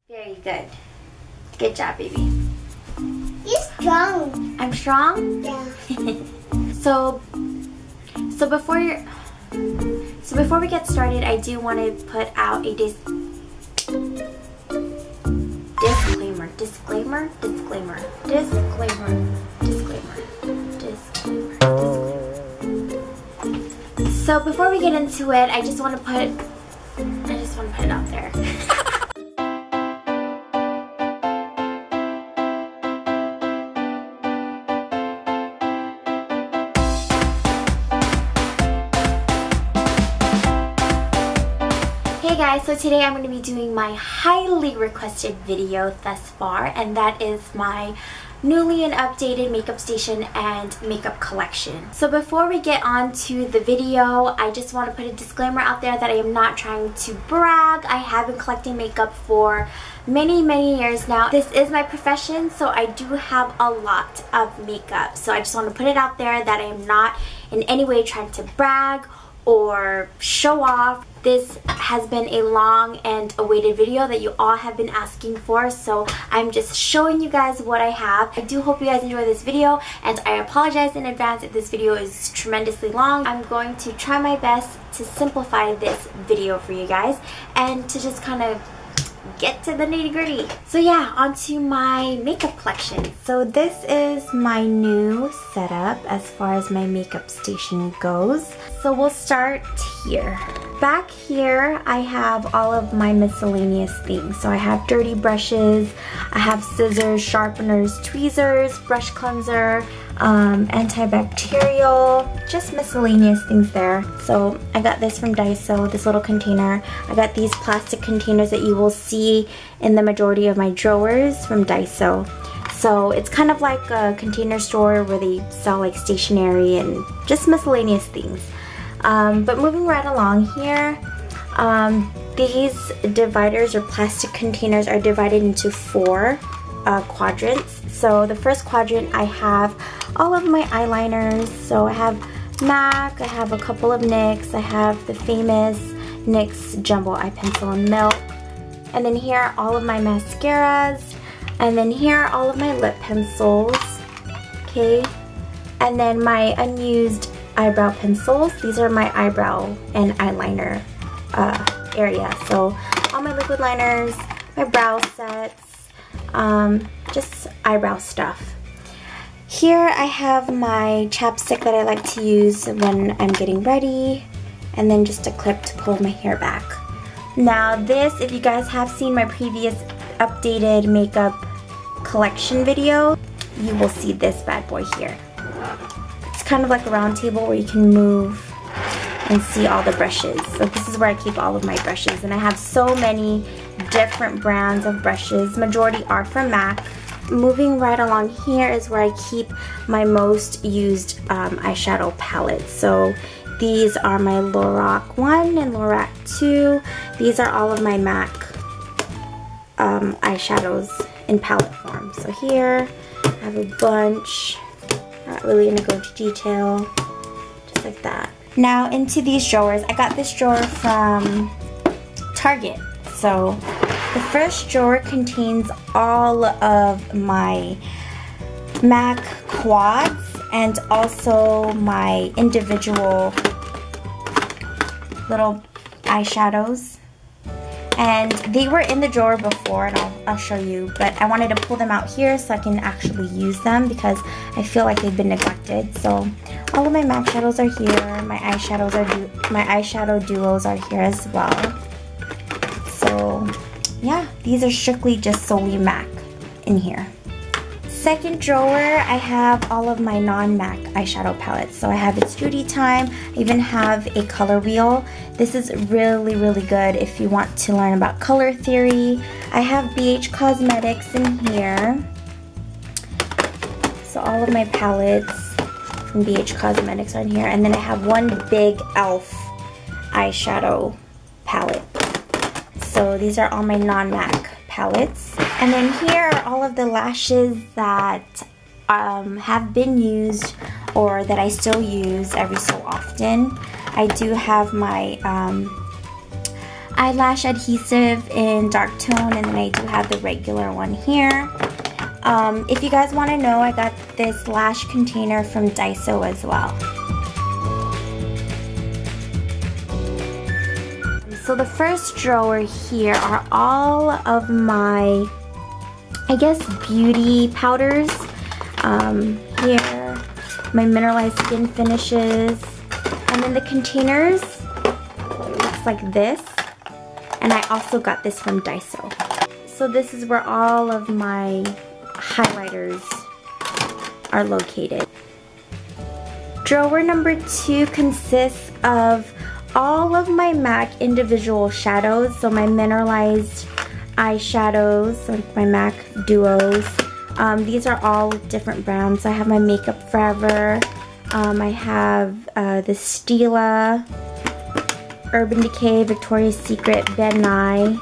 Very good. Good job, baby. You're strong. I'm strong? Yeah. So before we get started, I do want to put out a disclaimer. So before we get into it, I just want to put it out there. Hey guys, so today I'm going to be doing my highly requested video thus far, and that is my newly and updated makeup station and makeup collection. So before we get on to the video, I just want to put a disclaimer out there that I am not trying to brag. I have been collecting makeup for many years now. This is my profession, so I do have a lot of makeup. So I just want to put it out there that I am not in any way trying to brag or show off. This has been a long and awaited video that you all have been asking for, so I'm just showing you guys what I have. I do hope you guys enjoy this video, and I apologize in advance if this video is tremendously long. I'm going to try my best to simplify this video for you guys and to just kind of get to the nitty-gritty. So yeah, onto my makeup collection. So this is my new setup as far as my makeup station goes. So we'll start here. Back here I have all of my miscellaneous things. So I have dirty brushes, I have scissors, sharpeners, tweezers, brush cleanser, antibacterial, just miscellaneous things there. So I got this from Daiso, this little container. I got these plastic containers that you will see in the majority of my drawers from Daiso. So it's kind of like a container store where they sell like stationery and just miscellaneous things. But moving right along here, these dividers or plastic containers are divided into 4 quadrants. So the first quadrant, I have all of my eyeliners. So I have MAC, I have a couple of NYX, I have the famous NYX Jumbo Eye Pencil in Milk, and then here are all of my mascaras, and then here are all of my lip pencils, okay, and then my unused eyebrow pencils. These are my eyebrow and eyeliner area. So all my liquid liners, my brow sets, just eyebrow stuff. Here I have my chapstick that I like to use when I'm getting ready, and then just a clip to pull my hair back. Now this, if you guys have seen my previous updated makeup collection video, you will see this bad boy here. It's kind of like a round table where you can move and see all the brushes. So this is where I keep all of my brushes, and I have so many different brands of brushes. Majority are from MAC. Moving right along here is where I keep my most used eyeshadow palettes. So these are my Lorac 1 and Lorac 2. These are all of my MAC eyeshadows in palette form. So here I have a bunch. Not really gonna go into detail, just like that. Now into these drawers. I got this drawer from Target. So the first drawer contains all of my MAC quads and also my individual little eyeshadows. And they were in the drawer before, and I'll show you, but I wanted to pull them out here so I can actually use them because I feel like they've been neglected. So all of my MAC shadows are here. My eyeshadow duos are here as well. So yeah, these are strictly just solely MAC in here. Second drawer, I have all of my non-MAC eyeshadow palettes. So I have It's Beauty Time. I even have a color wheel. This is really good if you want to learn about color theory. I have BH Cosmetics in here. So all of my palettes from BH Cosmetics are in here. And then I have one big e.l.f. eyeshadow palette. So these are all my non-MAC palettes. And then here are all of the lashes that have been used or that I still use every so often. I do have my eyelash adhesive in dark tone, and then I do have the regular one here. If you guys want to know, I got this lash container from Daiso as well. So the first drawer here are all of my, I guess, beauty powders. Here, my mineralized skin finishes, and then the containers looks like this. And I also got this from Daiso. So this is where all of my highlighters are located. Drawer number 2 consists of all of my MAC individual shadows. So my mineralized eyeshadows, like my MAC duos. These are all different brands. I have my Makeup Forever. I have the Stila, Urban Decay, Victoria's Secret, Ben Nye.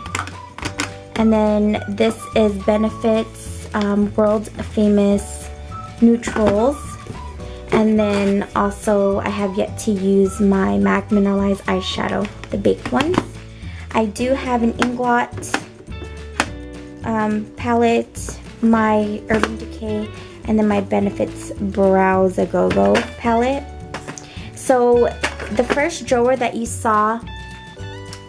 And then this is Benefit's world famous neutrals. And then also I have yet to use my MAC mineralized eyeshadow, the baked ones. I do have an Inglot palette, my Urban Decay, and then my Benefit's Brows A Go-Go palette. So the first drawer that you saw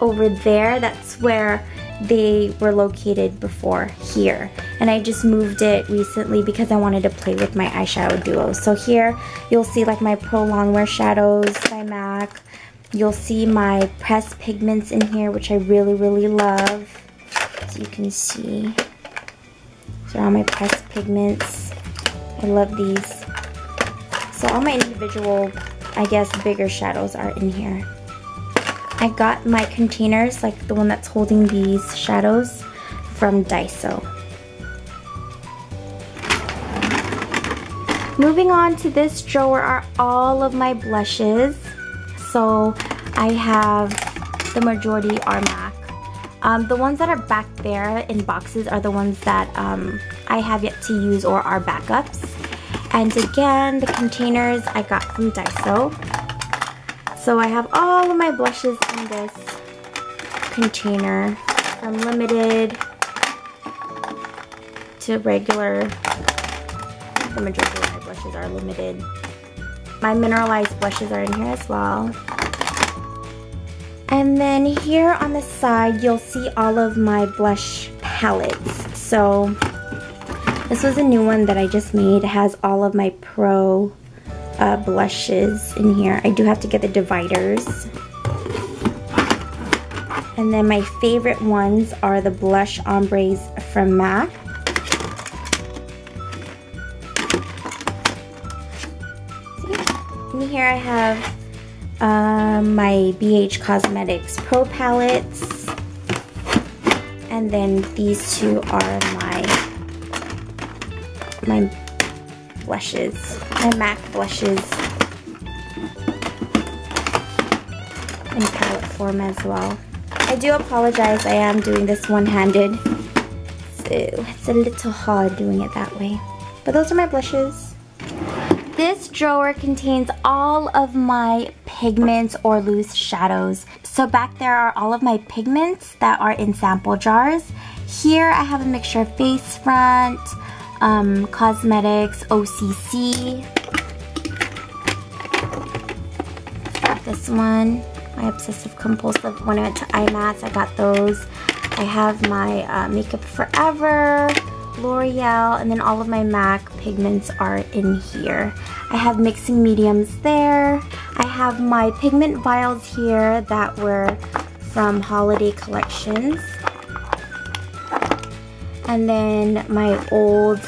over there, that's where they were located before here. And I just moved it recently because I wanted to play with my eyeshadow duo. So here you'll see like my Pro Longwear shadows by MAC. You'll see my pressed pigments in here, which I really love. So you can see. These are all my pressed pigments. I love these. So all my individual, I guess, bigger shadows are in here. I got my containers, like the one that's holding these shadows, from Daiso. Moving on to this drawer are all of my blushes. So I have the majority are MAC. The ones that are back there in boxes are the ones that I have yet to use or are backups. And again, the containers I got from Daiso. So I have all of my blushes in this container, from limited to regular. The majority of my blushes are limited. My mineralized blushes are in here as well. And then here on the side, you'll see all of my blush palettes. So this was a new one that I just made. It has all of my Pro blushes in here. I do have to get the dividers. And then my favorite ones are the blush ombres from MAC. In here I have my BH Cosmetics Pro palettes. And then these two are my blushes, my MAC blushes in palette form as well. I do apologize, I am doing this one-handed, so it's a little hard doing it that way. But those are my blushes. This drawer contains all of my pigments or loose shadows. So back there are all of my pigments that are in sample jars. Here I have a mixture of face front, cosmetics, OCC. This one, my obsessive compulsive, when I went to IMATS, I got those. I have my Makeup Forever, L'Oreal, and then all of my MAC pigments are in here. I have mixing mediums there. I have my pigment vials here that were from holiday collections. And then my old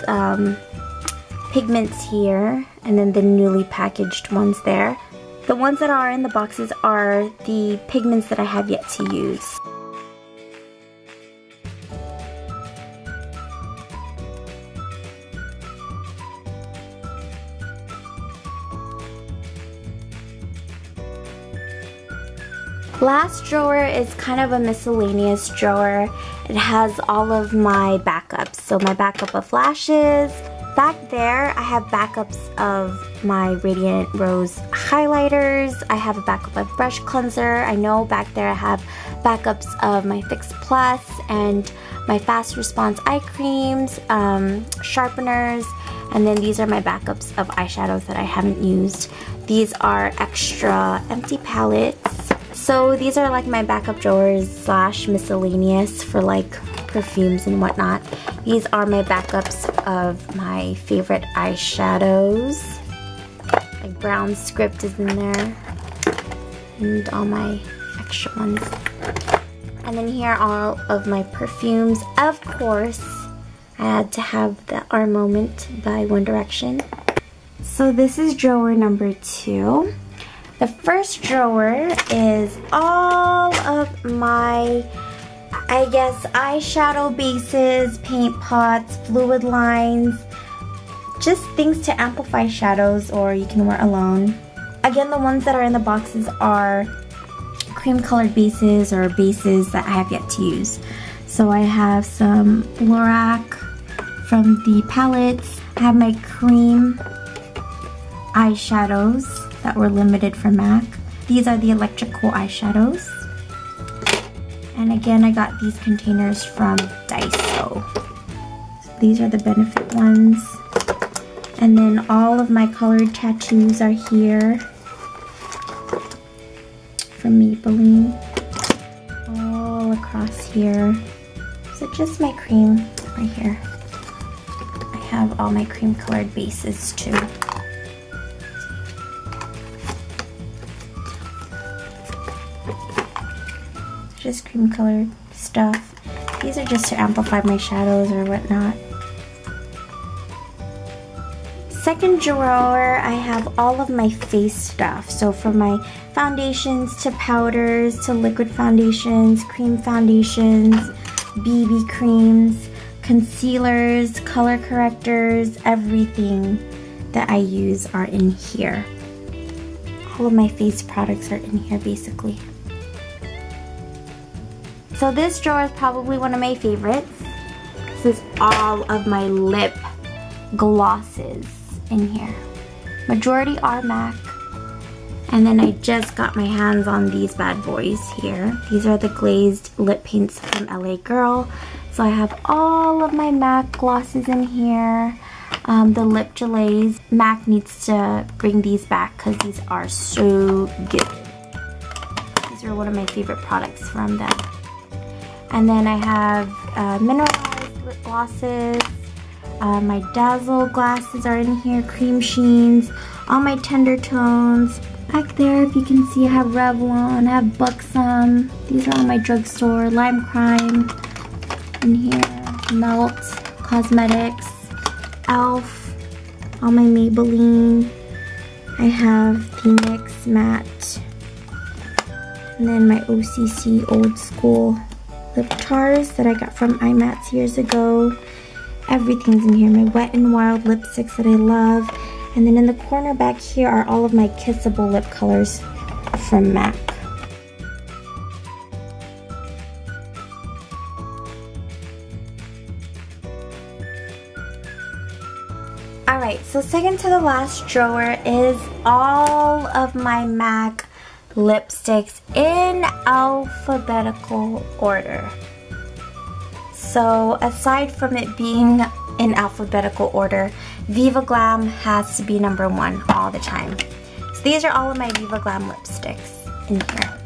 pigments here, and then the newly packaged ones there. The ones that are in the boxes are the pigments that I have yet to use. Last drawer is kind of a miscellaneous drawer. It has all of my backups. So my backup of lashes. Back there, I have backups of my Radiant Rose highlighters. I have a backup of brush cleanser. I know back there I have backups of my Fix Plus and my Fast Response eye creams, sharpeners, and then these are my backups of eyeshadows that I haven't used. These are extra empty palettes. So these are like my backup drawers slash miscellaneous for like perfumes and whatnot. These are my backups of my favorite eyeshadows. Like Brown Script is in there. And all my extra ones. And then here are all of my perfumes. Of course, I had to have the Our Moment by One Direction. So this is drawer number 2. The first drawer is all of my, I guess, eyeshadow bases, paint pots, fluid lines, just things to amplify shadows or you can wear alone. Again, the ones that are in the boxes are cream colored bases or bases that I have yet to use. So I have some Lorac from the palettes. I have my cream eyeshadows that were limited for MAC. These are the electrical eyeshadows. And again, I got these containers from Daiso. So these are the Benefit ones. And then all of my colored tattoos are here from Maybelline. All across here. So just my cream right here. I have all my cream colored bases too. Just cream colored stuff. These are just to amplify my shadows or whatnot. Second drawer, I have all of my face stuff. So from my foundations to powders to liquid foundations, cream foundations, BB creams, concealers, color correctors, everything that I use are in here. All of my face products are in here basically. So this drawer is probably one of my favorites. This is all of my lip glosses in here. Majority are MAC. And then I just got my hands on these bad boys here. These are the glazed lip paints from LA Girl. So I have all of my MAC glosses in here. The lip gelays. MAC needs to bring these back because these are so good. These are one of my favorite products from them. And then I have mineralized lip glosses. My Dazzle glasses are in here. Cream sheens. All my tender tones. Back there, if you can see, I have Revlon, I have Buxom. These are all my drugstore. Lime Crime in here. Melt Cosmetics. Elf. All my Maybelline. I have the NYX Matte. And then my OCC Old School lip tars that I got from IMATS years ago. Everything's in here. My Wet n Wild lipsticks that I love. And then in the corner back here are all of my kissable lip colors from MAC. Alright, so second to the last drawer is all of my MAC lipsticks in alphabetical order. So aside from it being in alphabetical order, Viva Glam has to be number 1 all the time. So these are all of my Viva Glam lipsticks in here.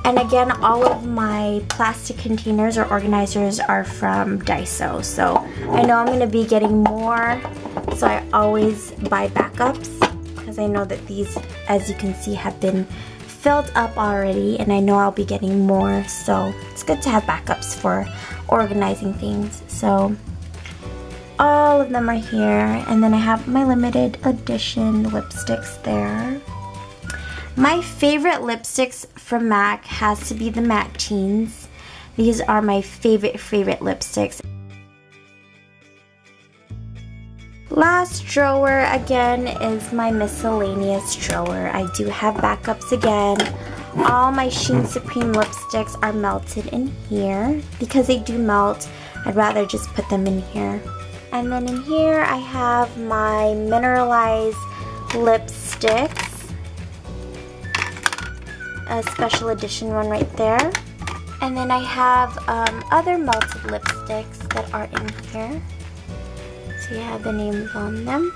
And again, all of my plastic containers or organizers are from Daiso. So I know I'm going to be getting more, so I always buy backups because I know that these, as you can see, have been filled up already and I know I'll be getting more, so it's good to have backups for organizing things. So all of them are here, and then I have my limited edition lipsticks there. My favorite lipsticks from MAC has to be the MAC Teens. These are my favorite lipsticks. Last drawer again is my miscellaneous drawer. I do have backups again. All my Sheen Supreme lipsticks are melted in here. Because they do melt, I'd rather just put them in here. And then in here I have my mineralized lipsticks. A special edition one right there. And then I have other melted lipsticks that are in here. So you have the names on them.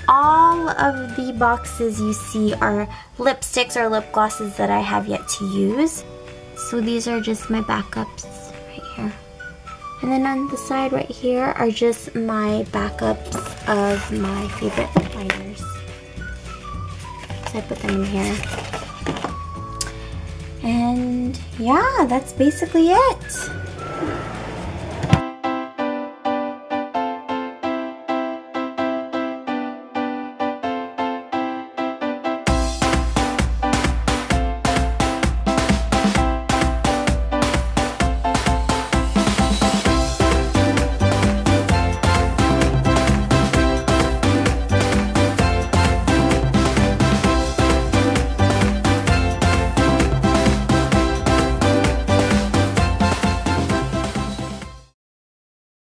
All of the boxes you see are lipsticks or lip glosses that I have yet to use. So these are just my backups right here. And then on the side right here are just my backups of my favorite lip liners. So I put them in here. And yeah, that's basically it.